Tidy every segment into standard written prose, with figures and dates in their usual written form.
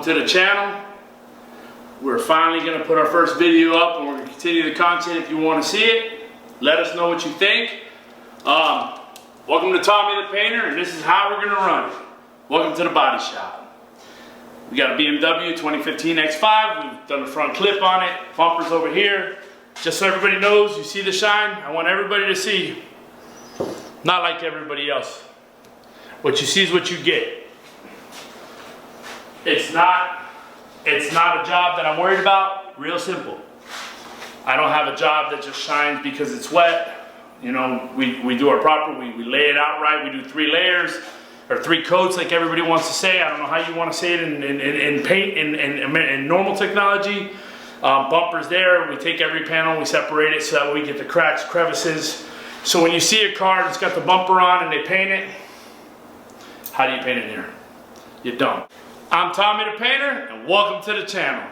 Welcome to the channel. We're finally going to put our first video up, and we're going to continue the content. If you want to see it, let us know what you think. Welcome to Tommy the Painter, and this is how we're going to run it. Welcome to the body shop. We got a BMW 2015 X5. We've done a front clip on it. Bumpers over here. Just so everybody knows, you see the shine. I want everybody to see. Not like everybody else. What you see is what you get. It's not a job that I'm worried about. Real simple. I don't have a job that just shines because it's wet. You know, we do our proper, we lay it out right. We do 3 layers or 3 coats like everybody wants to say. I don't know how you want to say it in paint, in normal technology. Bumpers there, we take every panel, we separate it so that we get the cracks, crevices. So when you see a car that's got the bumper on and they paint it, how do you paint it here? You don't. I'm Tommy the Painter, and welcome to the channel.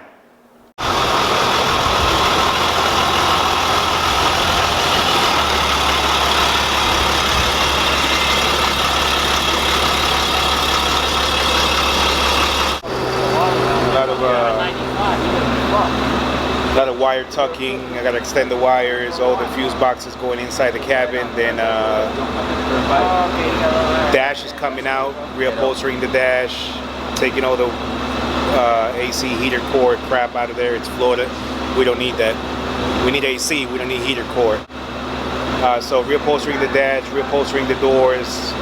A lot of wire tucking. I got to extend the wires, all the fuse boxes going inside the cabin. Then dash is coming out, reupholstering the dash, taking all the AC heater core crap out of there. It's Florida. We don't need that. We need AC. We don't need heater core. So reupholstering the dash, reupholstering the doors,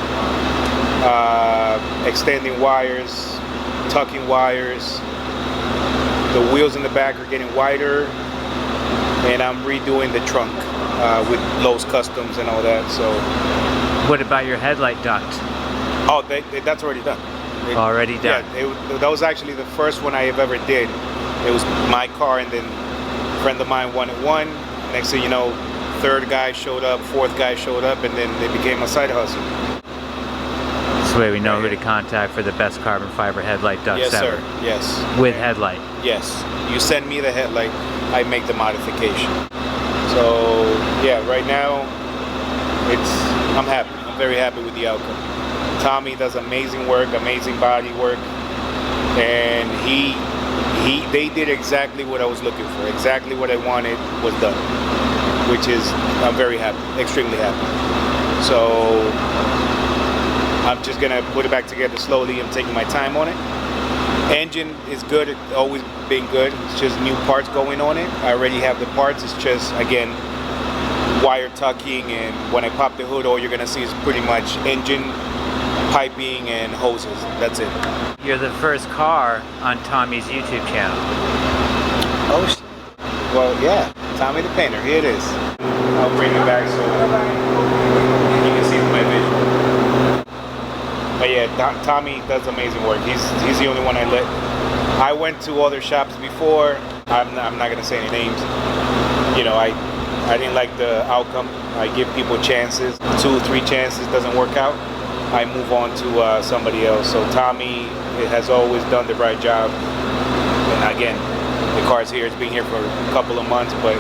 extending wires, tucking wires. The wheels in the back are getting wider, and I'm redoing the trunk with Lowe's Customs and all that. So, what about your headlight duct? Oh, that's already done. Already done. Yeah, that was actually the first one I have ever did. It was my car, and then a friend of mine wanted one. Next thing you know, 3rd guy showed up, 4th guy showed up, and then they became a side hustle. This way we know who to contact for the best carbon fiber headlight ducts ever. Yes, sir. Yes. With headlight. Yes. You send me the headlight, I make the modification. So yeah, right now I'm happy. I'm very happy with the outcome. Tommy does amazing work, amazing body work, and they did exactly what I was looking for. Exactly what I wanted was done, which is, I'm very happy, extremely happy. So I'm just gonna put it back together slowly. I'm taking my time on it. Engine is good, it's always been good. It's just new parts going on it. I already have the parts. It's just, again, wire tucking, and when I pop the hood, all you're gonna see is pretty much engine, piping, and hoses. That's it. You're the first car on Tommy's YouTube channel. Oh, well, yeah. Tommy the Painter, here it is. I'll bring it back so you can see my visual. But yeah, Tommy does amazing work. He's the only one I let. I went to other shops before. I'm not gonna say any names. You know, I didn't like the outcome. I give people chances. 2 or 3 chances, doesn't work out, I move on to somebody else. So Tommy has always done the right job. And again, the car's here. It's been here for a couple of months, but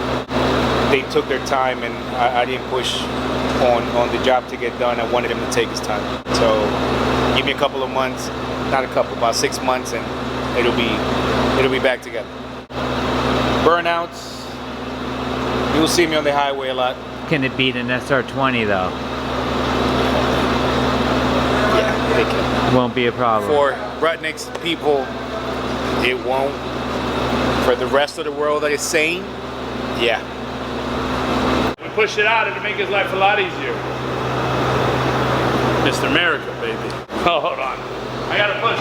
they took their time, and I didn't push on the job to get done. I wanted him to take his time. So give me a couple of months, not a couple, about 6 months, and it'll be back together. Burnouts, you'll see me on the highway a lot. Can it beat an SR20 though? Yeah, they can. Won't be a problem. For Rudnick's people, it won't. For the rest of the world that is sane, yeah. We push it out, it'll make his life a lot easier. Mr. America, baby. Oh, hold on. I gotta push.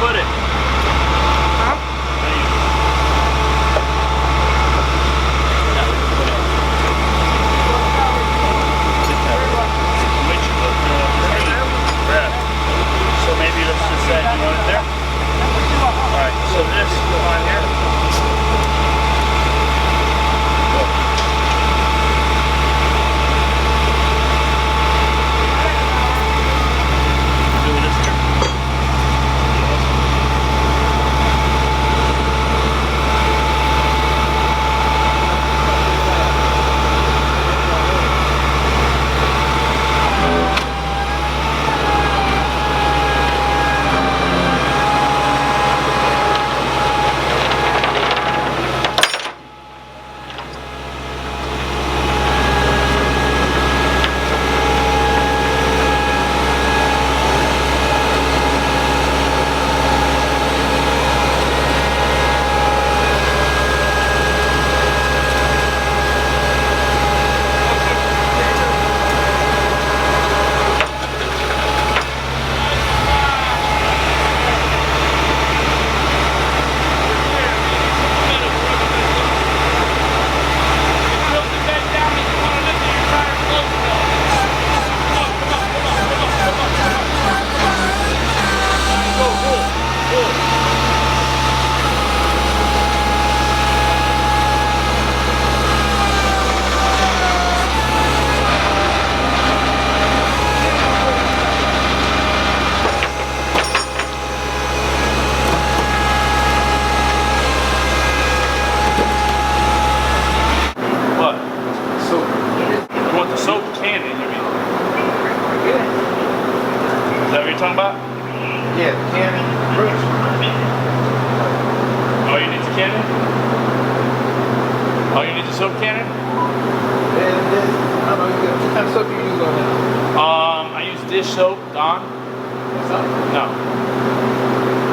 put it? Huh? So maybe let's just say you want it there. Alright, so this line here. Do this here. Talking about? Yeah, the cannon, brush. Oh, you need the cannon? Oh, you need the soap cannon? I don't know, what kind of soap you use on that? I use dish soap, Dawn. What's up? No.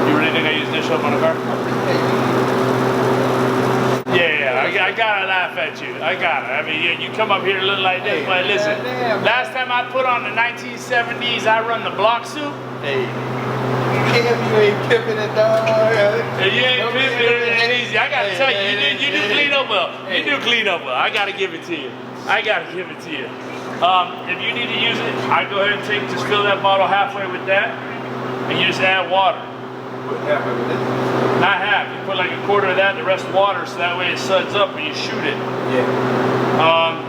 You really think I use dish soap on a car? Yeah, I gotta laugh at you. I gotta. I mean, you come up here looking like this, but listen. Last time I put on the 1970s, I run the block suit. Hey, you ain't pimping it, dog. If you ain't pimping it, ain't easy. I gotta tell you, you do clean up well. You do clean up well. I gotta give it to you. I gotta give it to you. If you need to use it, I go ahead and just fill that bottle halfway with that, and you just add water. Put halfway with this? Not half. You put like a quarter of that, the rest water, so that way it suds up and you shoot it. Yeah.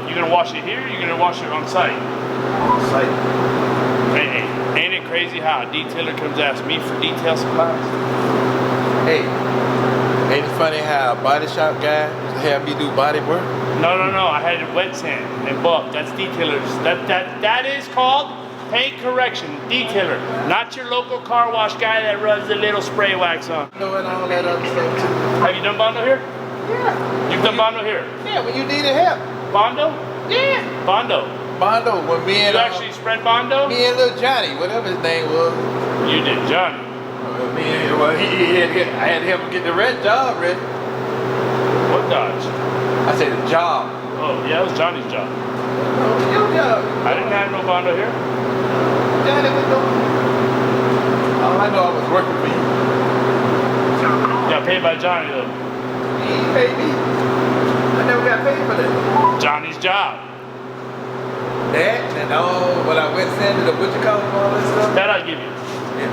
You're gonna wash it here. You're gonna wash it on site. On site. Hey, ain't it crazy how a detailer comes to ask me for detail supplies? Hey, ain't it funny how a body shop guy have me do body work? No. I had it wet sand and buff. That's detailers. That is called paint correction. Detailer, not your local car wash guy that rubs the little spray wax on. Knowing all that other stuff too. Have you done Bondo here? Yeah. You've done Bondo here? Yeah, when you needed help. Bondo? Yeah. Bondo. Bondo, when me and You actually spread Bondo? me and little Johnny, whatever his name was. You did, Johnny. I had to help him get the red job ready. What Dodge? I said the job. Oh, yeah, it was Johnny's job. Your job. I didn't have no Bondo here. Johnny was doing. All I know, I was working for you. You got paid by Johnny though. He ain't paid me. I never got paid for that. Johnny's job. That and all, when I went sanded the butcher collar and all that stuff. That I'll give you. Yeah.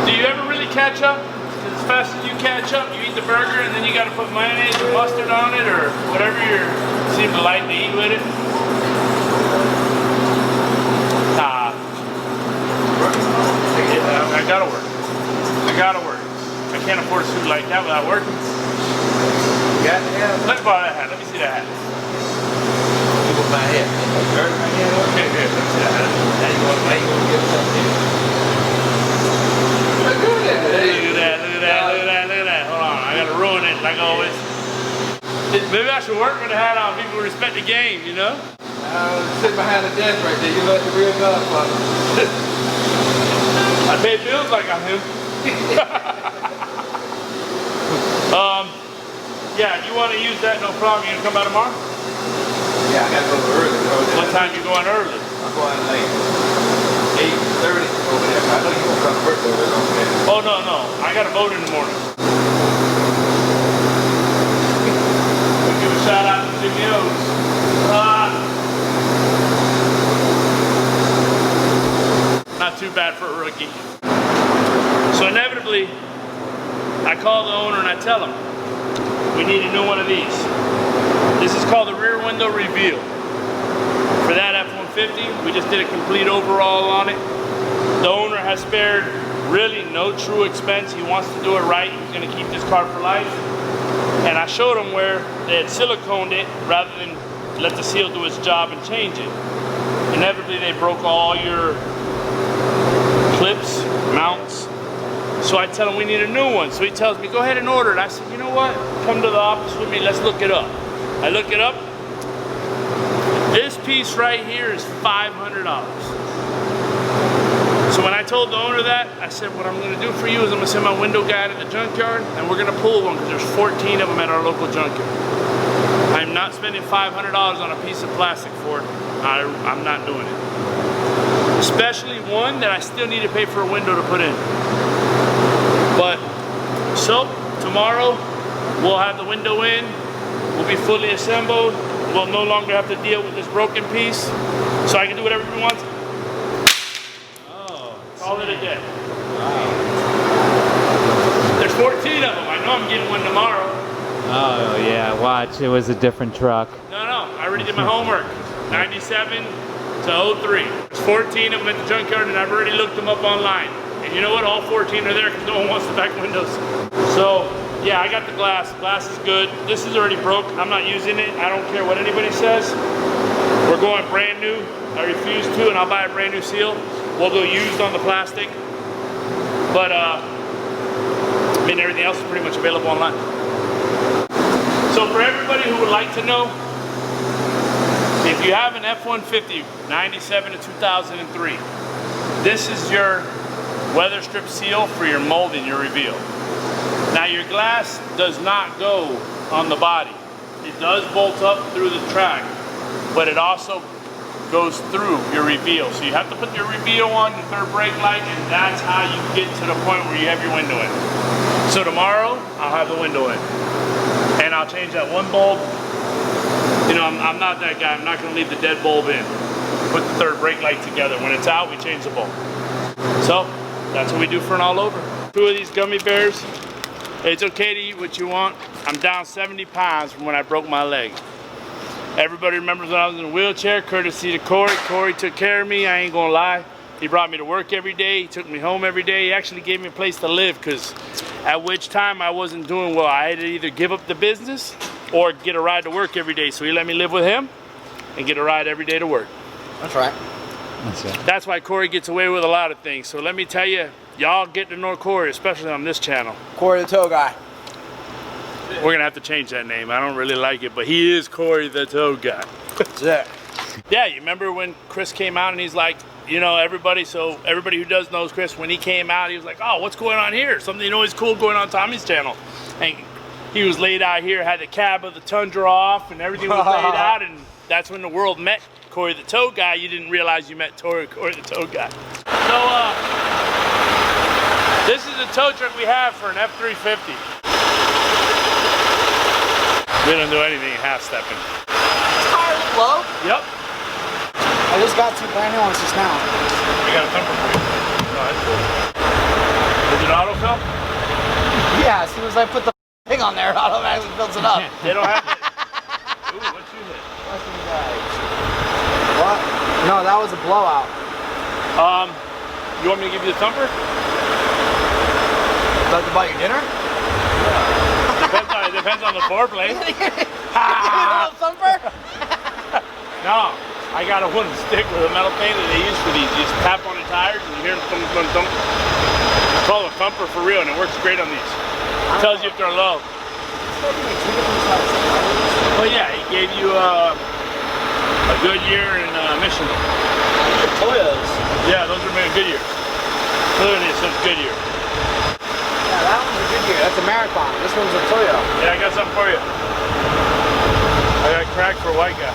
Do you ever really catch up? As fast as you catch up, you eat the burger and then you got to put mayonnaise or mustard on it or whatever you seem to like to eat with it? Nah. Yeah, I gotta work. I can't afford a suit like that without working. Got to have. Let's borrow that hat. Let me see that hat. Look at my head. Hurt my head. Okay, here. Let me see that hat. Now you gonna get something. Look at that. Hold on, I gotta ruin it like always. Maybe I should work with the hat on. People respect the game, you know? Sit behind the desk right there. You like the real godfather. I pay bills like I'm him. Yeah, you want to use that? No problem. You gonna come by tomorrow? Yeah, I gotta go early. What time you going early? I'm going late. 8:30 over there. I know you gonna come first over there. Oh, no. I got a boat in the morning. We'll give a shout out to Jimmy O's. Not too bad for a rookie. So inevitably, I call the owner and I tell him, we need a new one of these. This is called the rear window reveal. For that F-150, we just did a complete overhaul on it. The owner has spared really no true expense. He wants to do it right. He's gonna keep this car for life. And I showed him where they had siliconed it rather than let the seal do its job and change it. Inevitably, they broke all your clips, mounts. So I tell him we need a new one. So he tells me, go ahead and order it. I said, you know what? Come to the office with me, let's look it up. I look it up. This piece right here is $500. So when I told the owner that, I said, what I'm gonna do for you is I'm gonna send my window guy to the junkyard and we're gonna pull one because there's 14 of them at our local junkyard. I'm not spending $500 on a piece of plastic for it. I'm not doing it. Especially one that I still need to pay for a window to put in. But, so, tomorrow, we'll have the window in, we'll be fully assembled, we'll no longer have to deal with this broken piece, so I can do whatever we want. Oh. Call it a day. Wow. There's 14 of them, I know I'm getting one tomorrow. Oh yeah, watch, it was a different truck. No, I already did my homework. 97 to 03. There's 14 of them at the junkyard and I've already looked them up online. And you know what? All 14 are there because no one wants the back windows. So, yeah, I got the glass. Glass is good. This is already broke. I'm not using it. I don't care what anybody says. We're going brand new. I refuse to, and I'll buy a brand new seal. We'll go used on the plastic. But, I mean, everything else is pretty much available online. So for everybody who would like to know, if you have an F-150 97 to 2003, this is your weather strip seal for your molding, your reveal. Now your glass does not go on the body. It does bolt up through the track, but it also goes through your reveal. So you have to put your reveal on, your third brake light, and that's how you get to the point where you have your window in. So tomorrow, I'll have the window in. And I'll change that one bulb. You know, I'm not that guy. I'm not gonna leave the dead bulb in. Put the third brake light together. When it's out, we change the bulb. So, that's what we do for an all over. 2 of these gummy bears. It's okay to eat what you want. I'm down 70 pounds from when I broke my leg. Everybody remembers when I was in a wheelchair, courtesy to Corey. Corey took care of me, I ain't gonna lie. He brought me to work every day. He took me home every day. He actually gave me a place to live because at which time I wasn't doing well. I had to either give up the business or get a ride to work every day. So he let me live with him and get a ride every day to work. That's right. That's it. That's why Corey gets away with a lot of things. So let me tell you, y'all get to know Corey, especially on this channel. Corey the Toe Guy. We're gonna have to change that name. I don't really like it, but he is Corey the Toe Guy. That's it. Yeah, you remember when Chris came out and he's like, you know, everybody who does knows Chris, when he came out, he was like, oh, what's going on here? Something, you know, is cool going on Tommy's channel. And he was laid out here, had the cab of the Tundra off and everything was laid out, and that's when the world met Corey the Toe Guy. You didn't realize you met Corey the Toe Guy. So, this is the tow truck we have for an F-350. We don't do anything half-stepping. Tires low? Yep. I just got 2 brand new ones just now. We got a thumper for you. No, that's cool. Is it autofill? Yeah, as soon as I put the thing on there, it automatically fills it up. They don't have it. Ooh, what you hit? What? No, that was a blowout. You want me to give you the thumper? About to buy your dinner? Depends on the foreplay. Thumper? No, I got a wooden stick with a metal pane that they use for these. You just tap on the tires and you hear them thump, thump, thump. It's called a thumper for real, and it works great on these. It tells you if they're low. Well, yeah, he gave you a Goodyear and Michelin. Toyotas. Yeah, those are made Goodyears. Clearly it says Goodyear. Yeah, that one's a Goodyear. That's a Marathon. This one's a Toyota. Yeah, I got something for you. I got a crack for a white guy.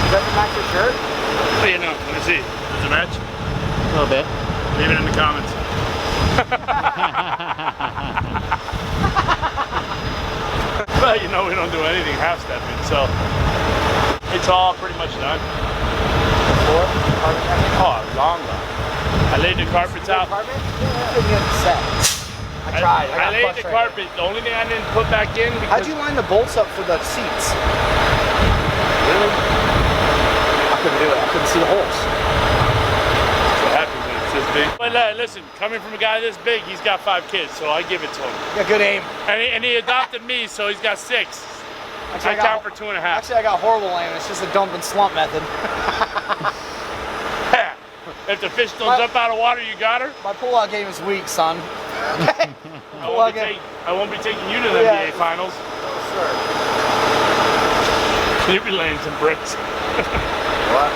Does that match your shirt? What do you know? Let me see. Does it match? A little bit. Leave it in the comments. But you know, we don't do anything half-stepping, so it's all pretty much done. Before? Oh, long gone. I laid the carpets out. Carpet? Yeah, I tried. I laid the carpet. The only thing I didn't put back in because... How'd you line the bolts up for the seats? Really? I couldn't do it. I couldn't see the holes. That's what happens when it's this big. But listen, coming from a guy this big, he's got 5 kids, so I give it to him. You got good aim. And he adopted me, so he's got 6. Actually, I count for 2.5. Actually, I got horrible aim. It's just a dump and slump method. If the fish don't jump out of water, you got her? My pull-out game is weak, son. I won't be taking you to the NBA finals. Oh, sure. You'll be laying some bricks. What?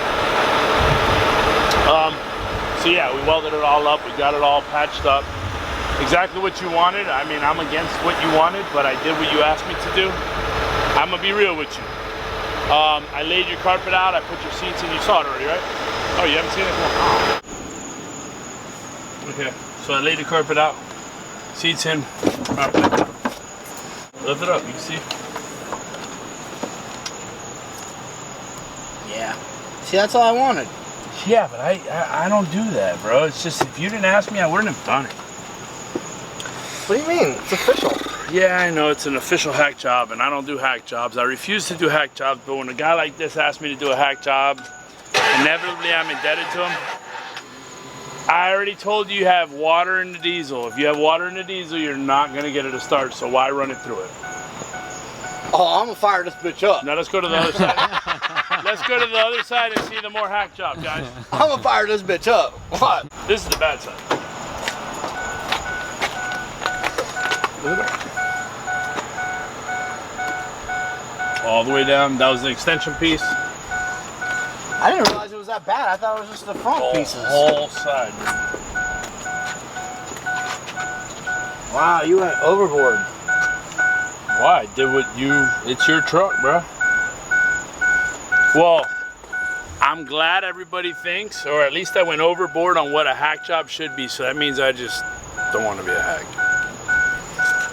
So yeah, we welded it all up. We got it all patched up. Exactly what you wanted. I mean, I'm against what you wanted, but I did what you asked me to do. I'm gonna be real with you. I laid your carpet out. I put your seats in. You saw it already, right? Oh, you haven't seen it? Okay, so I laid the carpet out. Seats in. Lift it up, you can see. Yeah. See, that's all I wanted. Yeah, but I don't do that, bro. It's just, if you didn't ask me, I wouldn't have done it. What do you mean? It's official. Yeah, I know it's an official hack job, and I don't do hack jobs. I refuse to do hack jobs, but when a guy like this asks me to do a hack job, inevitably I'm indebted to him. I already told you have water in the diesel. If you have water in the diesel, you're not going to get it to start, so why run it through it? Oh, I'm gonna fire this bitch up. Now let's go to the other side. Let's go to the other side and see the more hack job, guys. I'm gonna fire this bitch up. What? This is the bad side. All the way down. That was the extension piece. I didn't realize it was that bad. I thought it was just the front pieces. Whole side. Wow, you went overboard. Why? Did what you... It's your truck, bro. Well, I'm glad everybody thinks, or at least I went overboard on what a hack job should be, so that means I just don't want to be a hack.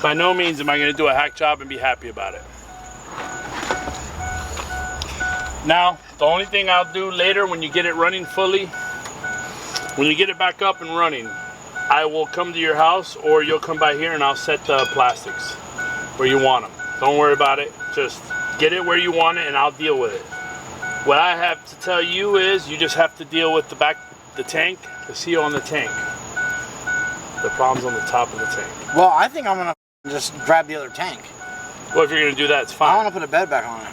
By no means am I going to do a hack job and be happy about it. Now, the only thing I'll do later when you get it running fully, when you get it back up and running, I will come to your house or you'll come by here and I'll set the plastics where you want them. Don't worry about it. Just get it where you want it and I'll deal with it. What I have to tell you is you just have to deal with the tank, the seal on the tank. The problem's on the top of the tank. Well, I think I'm gonna just grab the other tank. Well, if you're gonna do that, it's fine. I want to put a bed back on it.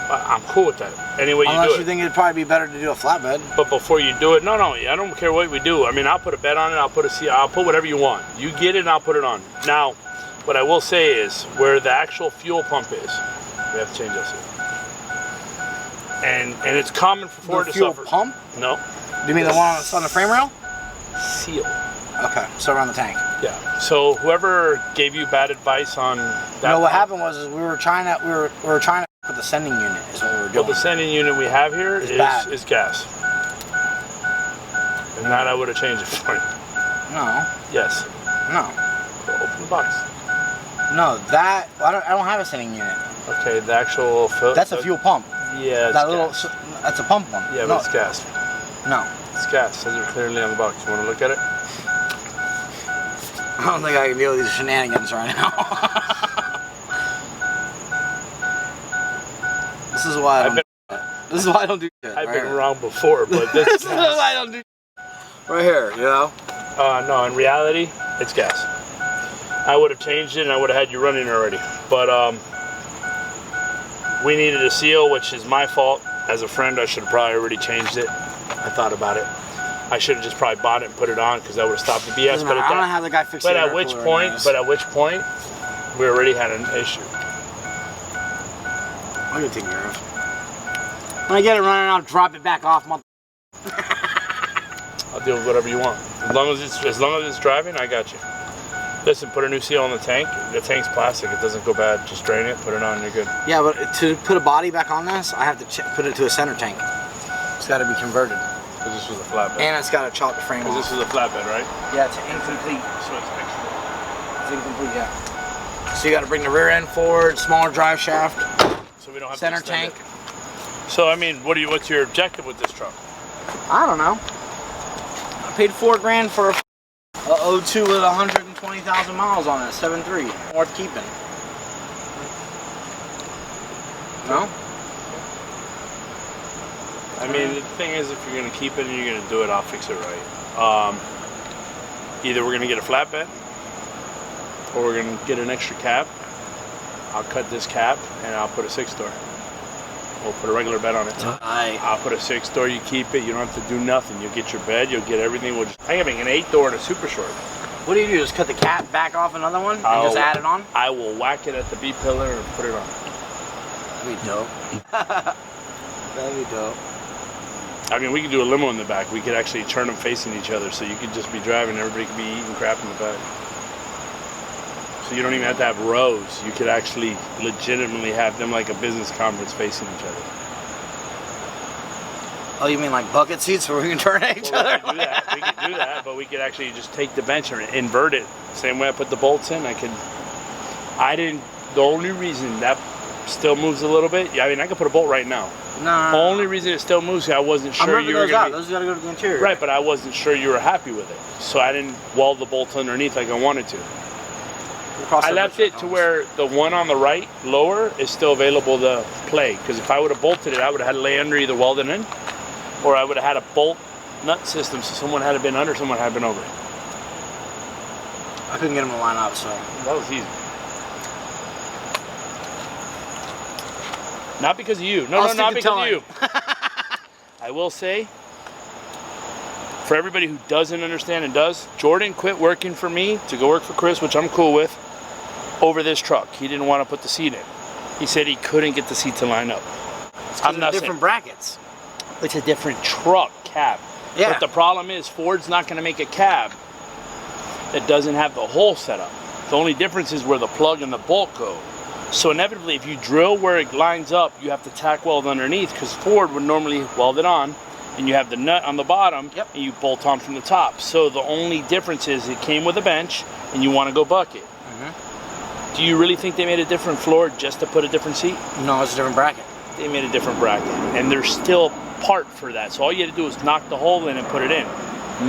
I'm cool with that. Any way you do it. Unless you think it'd probably be better to do a flatbed. But before you do it, no, I don't care what we do. I mean, I'll put a bed on it, I'll put a seal, I'll put whatever you want. You get it and I'll put it on. Now, what I will say is, where the actual fuel pump is, we have to change that seal. And it's common for Ford to suffer. The fuel pump? No. Do you mean the one on the frame rail? Seal. Okay, so around the tank. Yeah. So whoever gave you bad advice on that. No, what happened was we were trying to put the sending unit is what we were doing. Well, the sending unit we have here is gas. And that I would have changed it for you. No. Yes. No. Well, open the box. No, that I don't have a sending unit. Okay, the actual That's a fuel pump. Yeah, it's gas. That's a pump one. Yeah, no, but it's gas. No. It's gas. It says it clearly on the box. You want to look at it? I don't think I can deal with these shenanigans right now. This is why I don't do shit. I've been wrong before, but this is why I don't do shit. Right here, you know? No, in reality, it's gas. I would have changed it and I would have had you running already. But we needed a seal, which is my fault. As a friend, I should have probably already changed it. I thought about it. I should have just probably bought it and put it on because that would have stopped the BS. But I don't have the guy fix it. But at which point, we already had an issue. I'm gonna take care of. When I get it running, I'll drop it back off. I'll deal with whatever you want. As long as it's driving, I got you. Listen, put a new seal on the tank. The tank's plastic. It doesn't go bad. Just drain it, put it on, you're good. Yeah, but to put a body back on this, I have to put it to a center tank. It's got to be converted. Because this was a flatbed. And it's got to chop the frame off. Because this was a flatbed, right? Yeah, it's incomplete. So it's extra. It's incomplete, yeah. So you got to bring the rear end forward, smaller drive shaft, So we don't have center to extend tank. it. So I mean, what's your objective with this truck? I don't know. I paid $4 grand for a 02 with 120,000 miles on it, 7.3. Worth keeping. No? I mean, the thing is, if you're gonna keep it and you're gonna do it, I'll fix it right. Either we're gonna get a flatbed, or we're gonna get an extra cab. I'll cut this cab and I'll put a 6-door. We'll put a regular bed on it. I'll put a 6-door. You keep it. You don't have to do nothing. You'll get your bed. You'll get everything. I can make an 8-door and a super short. What do? Just cut the cap back off another one and just add it on? I will whack it at the B pillar and put it on. That'd be dope. That'd be dope. I mean, we could do a limo in the back. We could actually turn them facing each other, so you could just be driving. Everybody could be eating crap in the back. So you don't even have to have rows. You could actually legitimately have them like a business conference facing each other. Oh, you mean like bucket seats where we can turn at each other? We could do that. We could do that, but we could actually just take the bench and invert it. Same way I put the bolts in, the only reason that still moves a little bit, I mean, I could put a bolt right now. No. The only reason it still moves, I wasn't sure you were going to. Those gotta go to the interior. Right, but I wasn't sure you were happy with it. So I didn't weld the bolts underneath like I wanted to. I left it to where the one on the right, lower, is still available to play. Because if I would have bolted it, I would have had to lay under either welded in, or I would have had a bolt nut system, so someone had been under, someone had been over. I couldn't get them to line up, so. That was easy. Not because of you. No, not because of you. I will say, for everybody who doesn't understand and does, Jordan quit working for me to go work for Chris, which I'm cool with, over this truck. He didn't want to put the seat in. He said he couldn't get the seat to line up. I'm not different brackets. It's a different truck cab. Yeah. But the problem is Ford's not going to make a cab that doesn't have the hole set up. The only difference is where the plug and the bolt go. So inevitably, if you drill where it lines up, you have to tack weld underneath, because Ford would normally weld it on, and you have the nut on the bottom, yep, and you bolt on from the top. So the only difference is it came with a bench, and you want to go bucket. Do you really think they made a different floor just to put a different seat? No, it's a different bracket. They made a different bracket, and there's still part for that. So all you had to do was knock the hole in and put it in.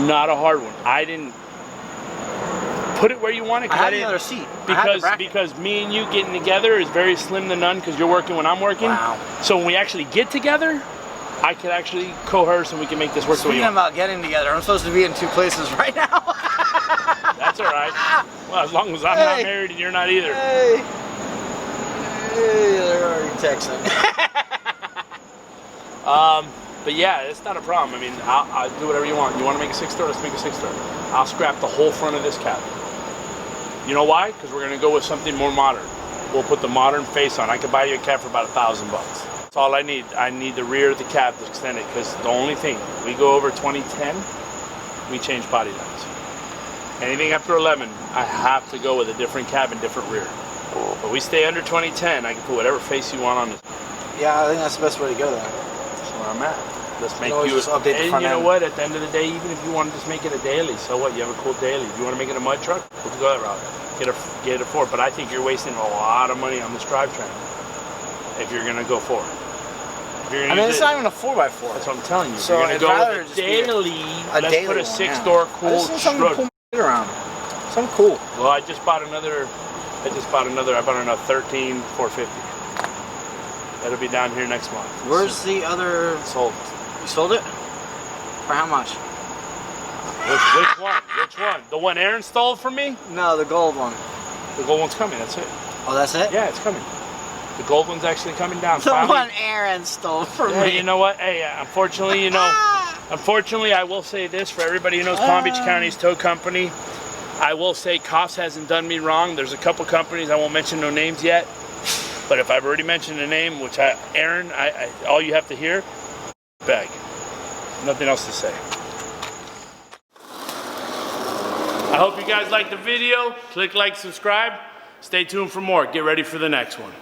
Not a hard one. I didn't put it where you want it. I had another seat. Because me and you getting together is very slim to none, because you're working when I'm working. Wow. So when we actually get together, I can actually coerce and we can make this work. Speaking about getting together, I'm supposed to be in 2 places right now. That's all right. Well, as long as I'm not married and you're not either. Hey, they're already texting. But yeah, it's not a problem. I mean, I'll do whatever you want. You want to make a 6-door? Let's make a 6-door. I'll scrap the whole front of this cab. You know why? Because we're going to go with something more modern. We'll put the modern face on. I could buy you a cab for about $1,000. That's all I need. I need the rear of the cab to extend it, because the only thing, we go over 2010, we change body lines. Anything after 11, I have to go with a different cab and different rear. But we stay under 2010, I can put whatever face you want on this. Yeah, I think that's the best way to go there. That's where I'm at. Let's make you just update the front you know end. what? At the end of the day, even if you want to just make it a daily, so what? You have a cool daily. If you want to make it a mud truck, we'll go that route. Get a Ford. But I think you're wasting a lot of money on this drivetrain if you're gonna go Ford. I mean, it's not even a 4x4. That's what I'm telling you. So you're gonna go with a daily. Let's put a 6-door cool something cool around. Something cool. Well, I bought another 13 450. That'll be down here next month. Where's the other? Sold. You sold it? For how much? Which one? Which one? The one Aaron stole from me? No, the gold one. The gold one's coming, that's it. Oh, that's it? Yeah, it's coming. The gold one's actually coming down. The one Aaron stole from me. You know what? Hey, unfortunately, unfortunately, I will say this for everybody who knows Palm Beach County's tow company. I will say Koss hasn't done me wrong. There's a couple companies, I won't mention no names yet, but if I've already mentioned a name, which Aaron, all you have to hear, bag. Nothing else to say. I hope you guys liked the video. Click like, subscribe. Stay tuned for more. Get ready for the next one.